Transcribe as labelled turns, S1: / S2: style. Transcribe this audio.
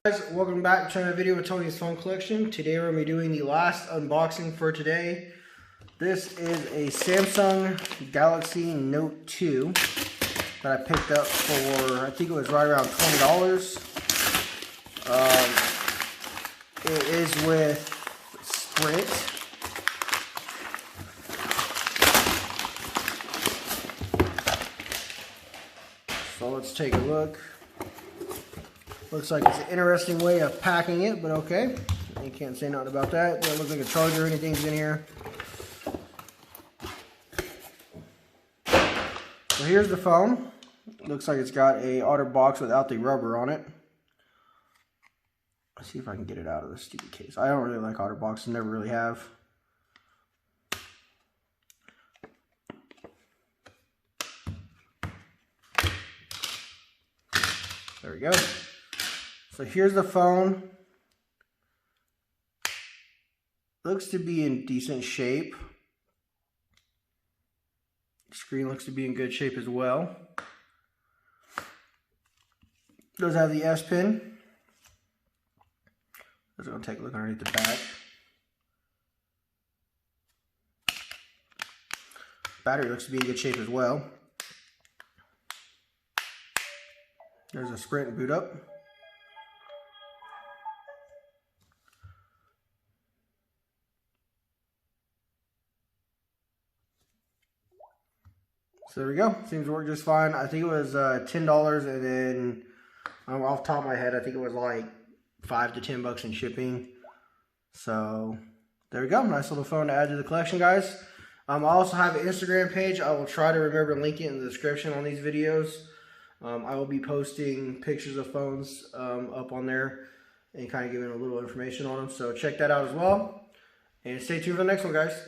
S1: Guys, welcome back to another video with Tony's phone collection. Today we're going to be doing the last unboxing for today. This is a Samsung Galaxy Note 2 that I picked up for, I think it was right around $20. It is with Sprint. So let's take a look. Looks like it's an interesting way of packing it, but okay. You can't say nothing about that. Doesn't look like a charger or anything's in here. So here's the phone. Looks like it's got a outer box without the rubber on it. Let's see if I can get it out of this stupid case. I don't really like outer boxes, never really have. There we go. So here's the phone. Looks to be in decent shape. The screen looks to be in good shape as well. Does have the S Pen. Let's go take a look underneath the back. Battery looks to be in good shape as well. There's a Sprint boot up. So there we go. Seems to work just fine. I think it was $10, and then off the top of my head, I think it was like $5 to $10 in shipping. So there we go. Nice little phone to add to the collection, guys. I also have an Instagram page. I will try to remember to link it in the description on these videos. I will be posting pictures of phones up on there and kind of giving a little information on them. So check that out as well. And stay tuned for the next one, guys.